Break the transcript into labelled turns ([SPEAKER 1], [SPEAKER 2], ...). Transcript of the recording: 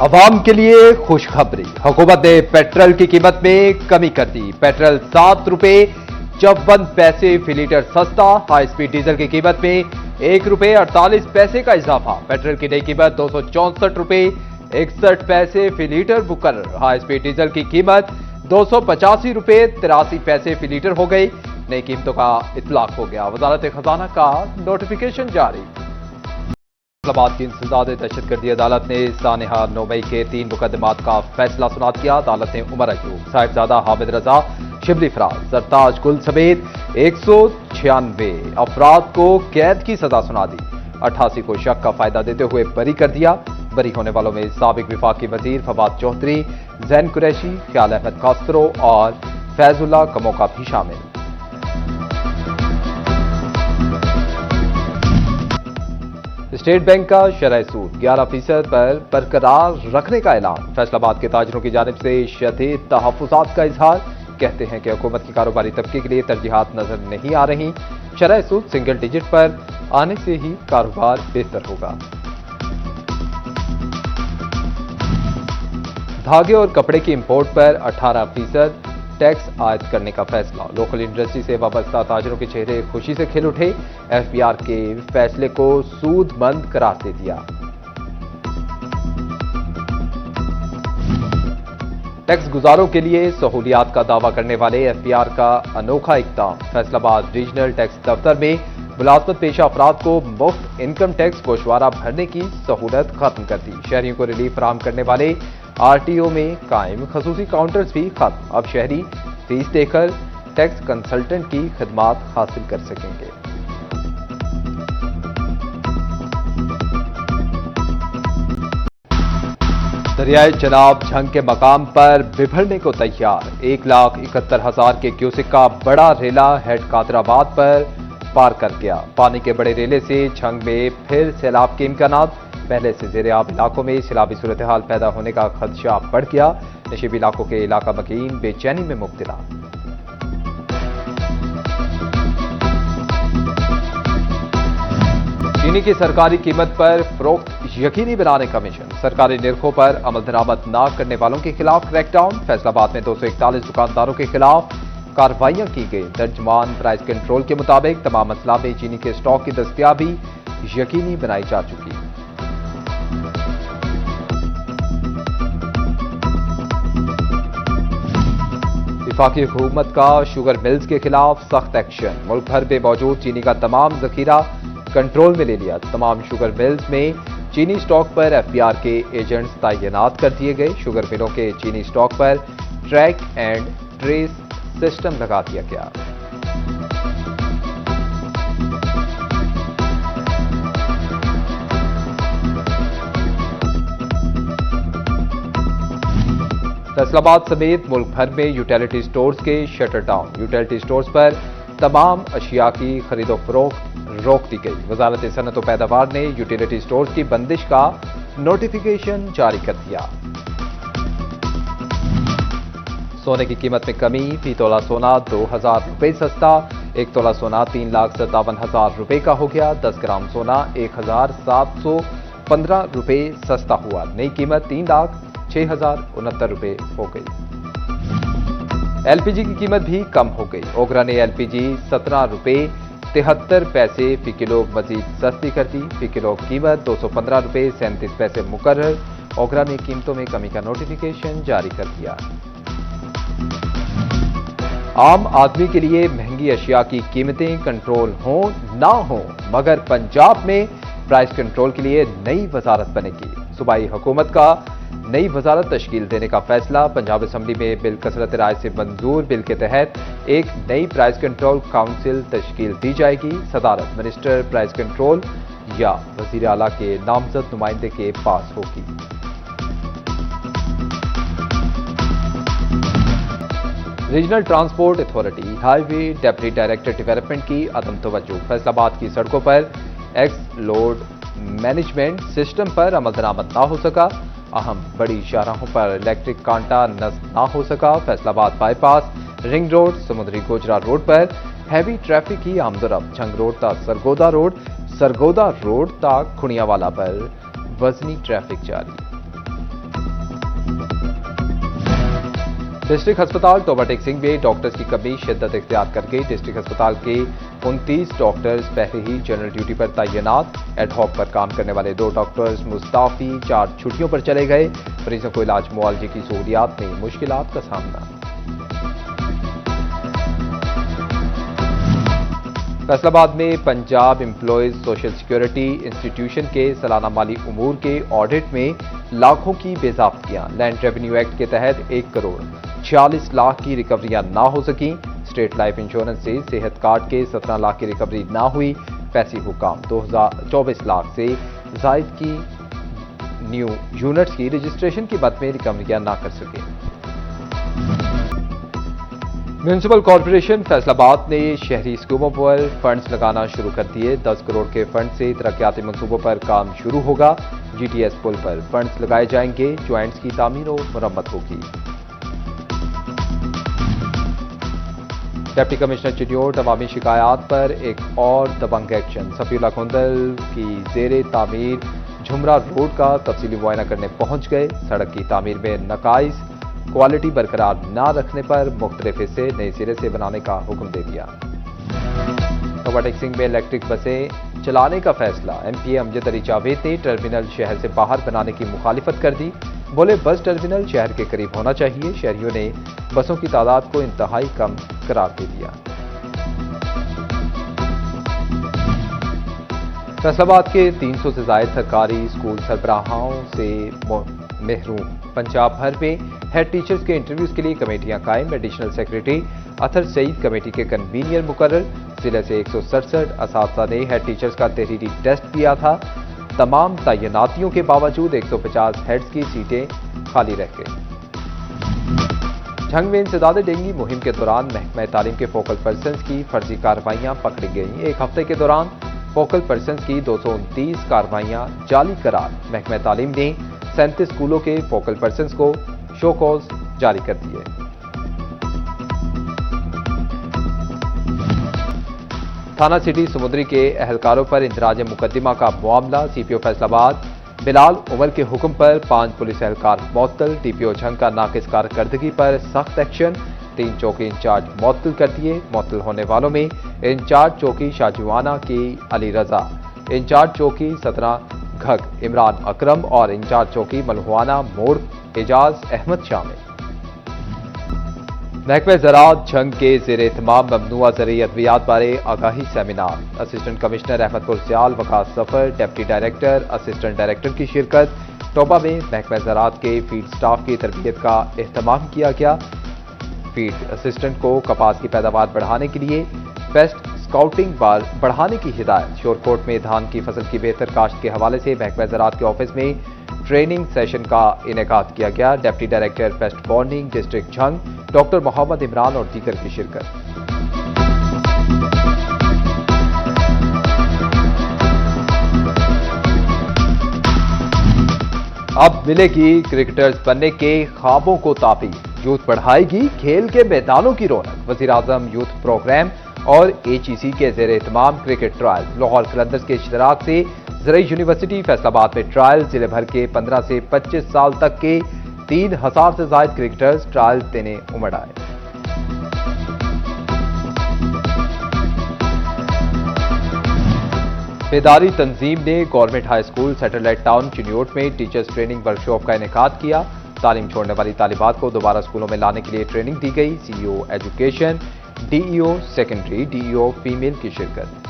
[SPEAKER 1] अवाम के लिए खुशखबरी। हुकूमत ने पेट्रोल की कीमत में कमी कर दी। पेट्रोल 7 रुपए 54 पैसे फी लीटर सस्ता। हाई स्पीड डीजल की कीमत में 1 रुपए 48 पैसे का इजाफा। पेट्रोल की नई कीमत 264 रुपए 61 पैसे फी लीटर मुकर्रर। हाई स्पीड डीजल की कीमत 285 रुपए 83 पैसे फी लीटर हो गई। नई कीमतों का इतलाक हो गया। वजारत खजाना का नोटिफिकेशन जारी। इस्लामाबाद की इंसदाद दहशतगर्दी अदालत ने सानेहा 9 मई के 3 मुकदमात का फैसला सुना दिया। अदालत ने उमर अयूब, साहिबजादा हामिद रजा, शिबली फराज, सरताज गुल समेत 196 अफराद को कैद की सजा सुना दी। 88 को शक का फायदा देते हुए बरी कर दिया। बरी होने वालों में साबिक विफाकी वजीर फवाद चौधरी, जैन कुरैशी, ख्याल अहमद कास्त्रो और फैजुल्ला कमोका भी शामिल। स्टेट बैंक का शरह सूद 11% पर बरकरार रखने का ऐलान। फैसलाबाद के ताजरों की जानिब से शदीद तहफ्फुज़ात का इजहार। कहते हैं कि हुकूमत की कारोबारी तबके के लिए तरजीहात नजर नहीं आ रही। शरह सूद सिंगल डिजिट पर आने से ही कारोबार बेहतर होगा। धागे और कपड़े की इंपोर्ट पर 18% टैक्स आयद करने का फैसला। लोकल इंडस्ट्री से वाबस्ता ताजरों के चेहरे खुशी से खिल उठे। एफबीआर के फैसले को सूदमंद करार दे दिया। टैक्स गुजारों के लिए सहूलियात का दावा करने वाले एफबीआर का अनोखा इक़दाम। फैसलाबाद रीजनल टैक्स दफ्तर में मुलाजमत पेशा अफराद को मुफ्त इनकम टैक्स गोशवारा भरने की सहूलत खत्म कर दी। शहरियों को रिलीफ फराहम करने वाले आरटीओ में कायम खसूसी काउंटर्स भी खत्म। अब शहरी फीस देकर टैक्स कंसल्टेंट की खिदमात हासिल कर सकेंगे। दरियाए चनाब झंग के मकाम पर बिभरने को तैयार। 1,71,000 के क्यूसिक का बड़ा रेला हेड कादराबाद पर पार कर गया। पानी के बड़े रेले से झंग में फिर सैलाब के इम्कानात। पहले से ज़ेरे-आब इलाकों में सैलाबी सूरत हाल पैदा होने का खदशा बढ़ गया। नशीबी इलाकों के इलाका मकीन बेचैनी में मुब्तला। चीनी की सरकारी कीमत पर फरोख्त यकीनी बनाने का मिशन। सरकारी निर्खों पर अमल दरामद न करने वालों के खिलाफ क्रैकडाउन। फैसलाबाद में 241 दुकानदारों के खिलाफ कार्रवाइयां की गई। तर्जमान प्राइस कंट्रोल के मुताबिक तमाम अजला में चीनी के स्टॉक की दस्तयाबी यकीनी बनाई जा चुकी है। वफाकी हुकूमत का शुगर मिल्स के खिलाफ सख्त एक्शन। मुल्क भर में मौजूद चीनी का तमाम जखीरा कंट्रोल में ले लिया। तमाम शुगर मिल्स में चीनी स्टॉक पर एफबीआर के एजेंट्स तैनात कर दिए गए। शुगर मिलों के चीनी स्टॉक पर ट्रैक एंड ट्रेस सिस्टम लगा दिया गया। फैसलाबाद समेत मुल्क भर में यूटिलिटी स्टोर्स के शटर डाउन। यूटिलिटी स्टोर्स पर तमाम अशिया की खरीदो फरोख्त रोक दी गई। वजारत सनत व पैदावार ने यूटिलिटी स्टोर्स की बंदिश का नोटिफिकेशन जारी कर दिया। सोने की कीमत में कमी। फी तोला सोना 2,000 रुपए सस्ता। 1 तोला सोना 3,57,000 रुपए का हो गया। 10 ग्राम सोना 1,715 रुपए सस्ता हुआ। नई कीमत 3,06,069 रुपए हो गई। एलपीजी की कीमत भी कम हो गई। ओगरा ने एलपीजी 17 रुपए 73 पैसे फी किलो मजीद सस्ती कर दी। फी किलो कीमत 215 रुपए 37 पैसे मुकर्रर। ओगरा ने कीमतों में कमी का नोटिफिकेशन जारी कर दिया। आम आदमी के लिए महंगी अशिया की कीमतें कंट्रोल हों ना हों, मगर पंजाब में प्राइस कंट्रोल के लिए नई वजारत बनेगी। सूबाई हुकूमत का नई वजारत तश्कील देने का फैसला। पंजाब असम्बली में बिल कसरत राय से मंजूर। बिल के तहत एक नई प्राइस कंट्रोल काउंसिल तश्कील दी जाएगी। सदारत मिनिस्टर प्राइस कंट्रोल या वजीर आला के नामजद नुमाइंदे के पास होगी। Regional transport authority highway deputy director development की अदम तवज्जो। फैसलाबाद की सड़कों पर एक्स लोड मैनेजमेंट सिस्टम पर अमल दरामद ना हो सका। अहम बड़ी शाहराहों पर इलेक्ट्रिक कांटा नस्ब ना हो सका। फैसलाबाद बाईपास, रिंग रोड, समुद्री गोजरा रोड पर हैवी ट्रैफिक की आमदोरफ्त। झंग रोड तक सरगोदा रोड, सरगोदा रोड तक खुनियावाला पर वजनी ट्रैफिक जारी। डिस्ट्रिक्ट अस्पताल टोबा टेकसिंग में डॉक्टर्स की कमी शिद्दत इख्तियार करके डिस्ट्रिक्ट अस्पताल के 29 डॉक्टर्स पहले ही जनरल ड्यूटी पर तैनात। एडहॉक पर काम करने वाले 2 डॉक्टर्स मुस्ताफी 4 छुट्टियों पर चले गए। मरीजों को इलाज मुआवजे की सहूलियात में मुश्किलात का सामना। फैसलाबाद में Punjab employees social security institution के सालाना माली उमूर के ऑडिट में लाखों की बेज़ाब्तियां। लैंड रेवेन्यू एक्ट के तहत 1 करोड़ 46 लाख की रिकवरियां ना हो सकी। स्टेट लाइफ इंश्योरेंस से सेहत कार्ड के 17 लाख की रिकवरी ना हुई। पैसी हुकाम 2024 लाख से जायद की न्यू यूनिट्स की रजिस्ट्रेशन की मद में रिकवरियां ना कर सके। म्यूनिसिपल कॉर्पोरेशन फैसलाबाद ने शहरी स्कूलों पर फंड्स लगाना शुरू कर दिए। 10 करोड़ के फंड से तरक्याती मंसूबों पर काम शुरू होगा। जीटीएस पुल पर फंड्स लगाए जाएंगे। ज्वाइंट्स की तामीर और मरम्मत होगी। डिप्टी कमिश्नर चिन्योट अवामी शिकायत पर एक और दबंग एक्शन। सफीउल्लाह खुंदल की जेरे तामीर झुमरा रोड का तफसीली मुआयना करने पहुंच गए। सड़क की तामीर में नकाइस, क्वालिटी बरकरार न रखने पर मुख्तलिफ हिस्से नए सिरे से बनाने का हुक्म दे दिया। टोबा टेकसिंग में इलेक्ट्रिक बसें चलाने का फैसला। एमपी अमजद अली जावेद ने टर्मिनल शहर से बाहर बनाने की मुखालिफत कर दी। बोले बस टर्मिनल शहर के करीब होना चाहिए। शहरियों ने बसों की तादाद को इंतहाई कम करार दे दिया। फैसलाबाद के 300 से ज्यादा सरकारी स्कूल सरबराहों से महरूम। पंजाब भर में हेड टीचर्स के इंटरव्यूज के लिए कमेटियां कायम। एडिशनल सेक्रेटरी अतर सईद कमेटी के कन्वीनियर मुकर्रर। जिले से 167 असातिज़ा ने हेड टीचर्स का तहरीरी टेस्ट दिया था। तमाम तैनातियों के बावजूद 150 हेड्स की सीटें खाली रह गई। झंग में इंसदाद डेंगू मुहिम के दौरान महकमा तालीम के फोकल पर्सन्स की फर्जी कार्रवाइयां पकड़ी गईं। एक हफ्ते के दौरान फोकल पर्सन्स की 229 कार्रवाइयां जाली करार। महकमा तालीम ने 37 स्कूलों के फोकल पर्सन्स को शो कॉज जारी कर दिए। थाना सिटी समुद्री के एहलकारों पर इंदराज मुकदमा का मामला। सीपीओ फैसलाबाद बिलाल उमर के हुक्म पर 5 पुलिस एहलकार मुअत्तल। टीपीओ झंग का नाकिस कारकर्दगी पर सख्त एक्शन। 3 चौकी इंचार्ज मुअत्तल कर दिए। मुअत्तल होने वालों में इंचार्ज चौकी शाहजवाना की अली रजा, इंचार्ज चौकी 17 घग इमरान अकरम और इंचार्ज चौकी मलहुआना मोड़ एजाज अहमद शामिल। महकमा ज़राअत झंग के ज़ेर एहतमाम ममनुआ ज़रई अद्वियात बारे आगाही सेमिनार। असिस्टेंट कमिश्नर अहमदपुर सियाल वकास सफर, डिप्टी डायरेक्टर, असिस्टेंट डायरेक्टर की शिरकत। टोबा में महकमा ज़राअत के फीड स्टाफ की तरबियत का एहतमाम किया गया। फीड असिस्टेंट को कपास की पैदावार बढ़ाने के लिए पेस्ट स्काउटिंग बढ़ाने की हिदायत। शोरकोट में धान की फसल की बेहतर काश्त के हवाले से महकमा ज़राअत के ऑफिस में ट्रेनिंग सेशन का इनेकाद किया गया। डिप्टी डायरेक्टर पेस्ट बॉन्डिंग डिस्ट्रिक्ट झंग डॉक्टर मोहम्मद इमरान और दीगर की शिरकत। अब मिलेगी क्रिकेटर्स बनने के ख्वाबों को ताबीर। यूथ बढ़ाएगी खेल के मैदानों की रौनक। वज़ीर आज़म यूथ प्रोग्राम और HEC के ज़ेर एहतमाम क्रिकेट ट्रायल। लाहौर कलंदर्स के इश्तराक से ज़रई यूनिवर्सिटी फैसलाबाद में ट्रायल। जिले भर के 15 से 25 साल तक के 3000 से ज्यादा क्रिकेटर्स ट्रायल देने उमड़ आए। बेदारी तंजीम ने government high school satellite town Chiniot में टीचर्स ट्रेनिंग वर्कशॉप का इनेकाद किया। तालीम छोड़ने वाली तालिबात को दोबारा स्कूलों में लाने के लिए ट्रेनिंग दी गई। CEO education, DEO secondary, DEO female की शिरकत।